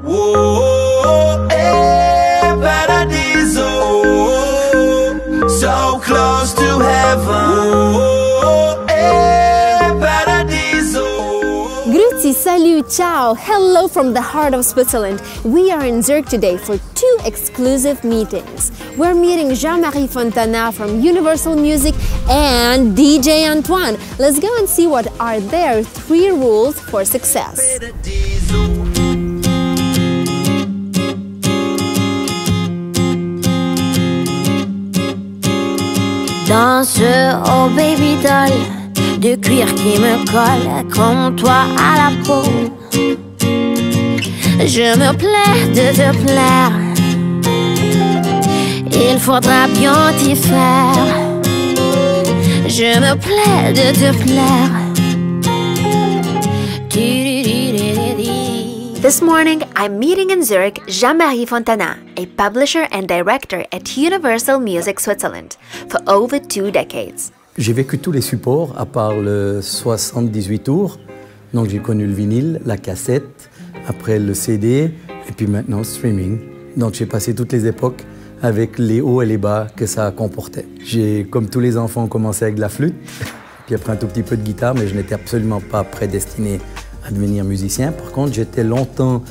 Whoa, paradiso, so close to heaven. Whoa, paradiso. Gruetzi, Salut, Ciao, hello from the heart of Switzerland. We are in Zurich today for 2 exclusive meetings. We're meeting Jean-Marie Fontana from Universal Music and DJ Antoine. Let's go and see what are their 3 rules for success. Dans ce oh baby doll de cuir qui me colle comme toi à la peau, je me plais de te plaire. Il faudra bien t'y faire. Je me plais de te plaire. This morning, I'm meeting in Zurich Jean-Marie Fontana, a publisher and director at Universal Music Switzerland, for over 2 decades. J'ai vécu tous les supports, à part le 78 tours. Donc j'ai connu le vinyle, la cassette, après le CD, et puis maintenant le streaming. Donc j'ai passé toutes les époques avec les hauts et les bas que ça comportait. J'ai, comme tous les enfants, commencé avec de la flûte, puis après un tout petit peu de guitare, mais je n'étais absolument pas prédestiné à devenir musicien. Par contre, j'étais longtemps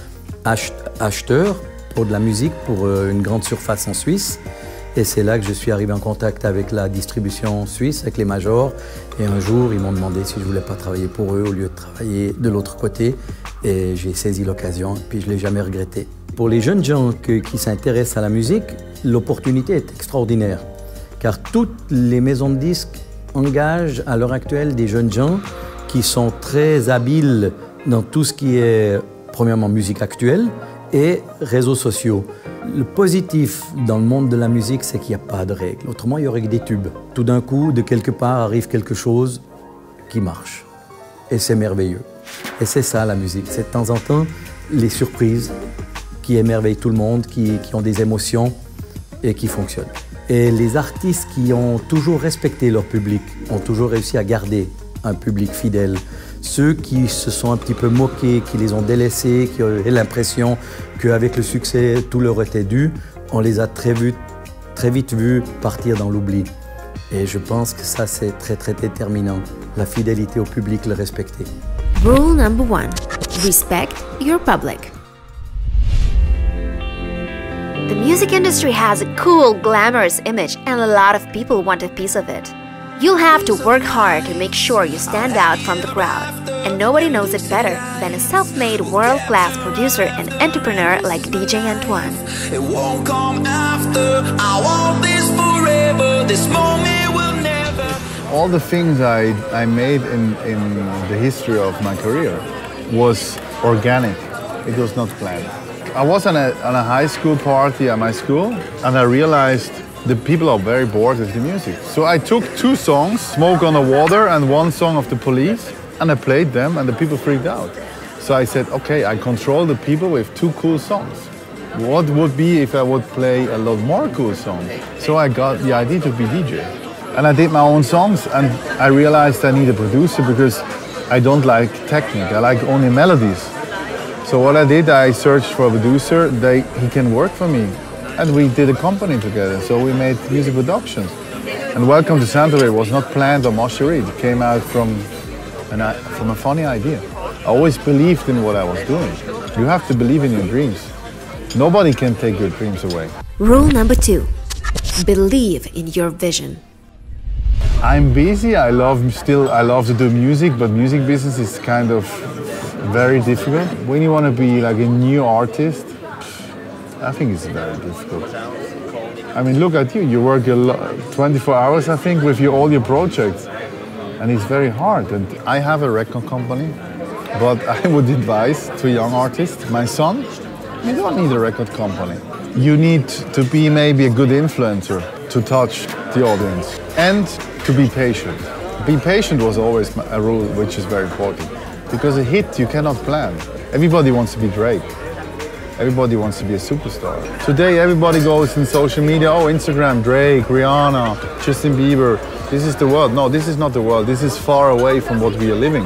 acheteur pour de la musique, pour une grande surface en Suisse. Et c'est là que je suis arrivé en contact avec la distribution suisse, avec les majors. Et un jour, ils m'ont demandé si je ne voulais pas travailler pour eux au lieu de travailler de l'autre côté. Et j'ai saisi l'occasion, puis je ne l'ai jamais regretté. Pour les jeunes gens qui s'intéressent à la musique, l'opportunité est extraordinaire. Car toutes les maisons de disques engagent à l'heure actuelle des jeunes gens qui sont très habiles dans tout ce qui est, premièrement, musique actuelle et réseaux sociaux. Le positif dans le monde de la musique, c'est qu'il n'y a pas de règles. Autrement, il y aurait que des tubes. Tout d'un coup, de quelque part, arrive quelque chose qui marche. Et c'est merveilleux. Et c'est ça, la musique. C'est de temps en temps les surprises qui émerveillent tout le monde, qui ont des émotions et qui fonctionnent. Et les artistes qui ont toujours respecté leur public, ont toujours réussi à garder un public fidèle. Ceux qui se sont un petit peu moqués, qui les ont délaissés, qui ont eu l'impression qu'avec le succès, tout leur était dû, on les a très vite vus partir dans l'oubli. Et je pense que ça, c'est très déterminant. La fidélité au public, le respecter. Rule number 1. Respect your public. The music industry has a cool, glamorous image and a lot of people want a piece of it. You'll have to work hard to make sure you stand out from the crowd. And nobody knows it better than a self-made world-class producer and entrepreneur like DJ Antoine. It won't come after. I want this forever. This moment will never. All the things I made in the history of my career was organic. It was not planned. I was on a high school party at my school, and I realized the people are very bored with the music. So I took 2 songs, Smoke on the Water and 1 song of the Police, and I played them and the people freaked out. So I said, okay, I control the people with 2 cool songs. What would be if I would play a lot more cool songs? So I got the idea to be DJ. And I did my own songs, and I realized I need a producer because I don't like technique, I like only melodies. So what I did, I searched for a producer, he can work for me. And we did a company together, so we made music productions. And Welcome to Santorini was not planned or mastered. It came out from a funny idea. I always believed in what I was doing. You have to believe in your dreams. Nobody can take your dreams away. Rule number 2. Believe in your vision. I'm busy, I love to do music, but music business is kind of very difficult. When you want to be like a new artist, I think it's very difficult. I mean, look at you. You work 24 hours, I think, with all your projects. And it's very hard. And I have a record company, but I would advise to young artists, my son, you don't need a record company. You need to be maybe a good influencer to touch the audience and to be patient. Be patient was always a rule which is very important. Because a hit you cannot plan. Everybody wants to be Drake. Everybody wants to be a superstar. Today everybody goes in social media, oh, Instagram, Drake, Rihanna, Justin Bieber. This is the world. No, this is not the world. This is far away from what we are living.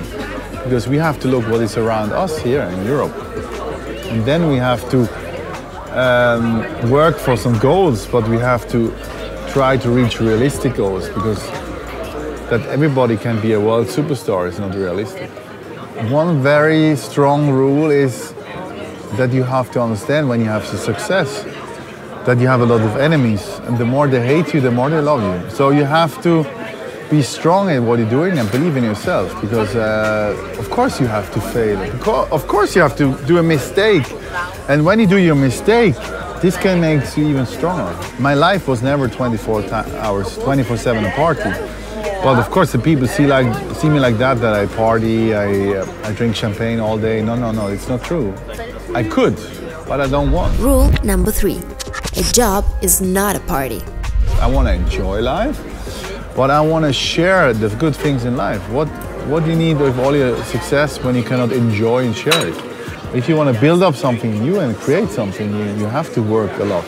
because we have to look what is around us here in Europe. And then we have to work for some goals, but we have to try to reach realistic goals, because that everybody can be a world superstar is not realistic. One very strong rule is that you have to understand when you have success that you have a lot of enemies, and the more they hate you, the more they love you. So you have to be strong in what you're doing and believe in yourself, because of course you have to fail. Of course you have to do a mistake. And when you do your mistake, this can make you even stronger. My life was never 24 hours, 24/7 a party. But of course the people see me like that I party, I drink champagne all day. No, it's not true. I could, but I don't want. Rule number 3. A job is not a party. I want to enjoy life, but I want to share the good things in life. What do you need with all your success when you cannot enjoy and share it? If you want to build up something new and create something, you have to work a lot.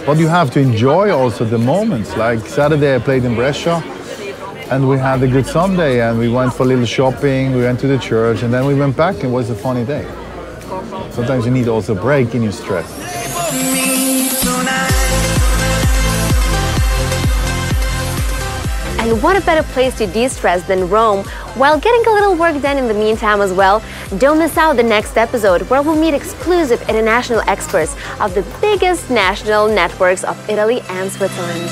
But you have to enjoy also the moments. Like Saturday I played in Brescia, and we had a good Sunday, and we went for a little shopping, we went to the church, and then we went back. It was a funny day. Sometimes you need also a break in your stress. And what a better place to de-stress than Rome, while getting a little work done in the meantime as well. Don't miss out the next episode, where we'll meet exclusive international experts of the biggest national networks of Italy and Switzerland.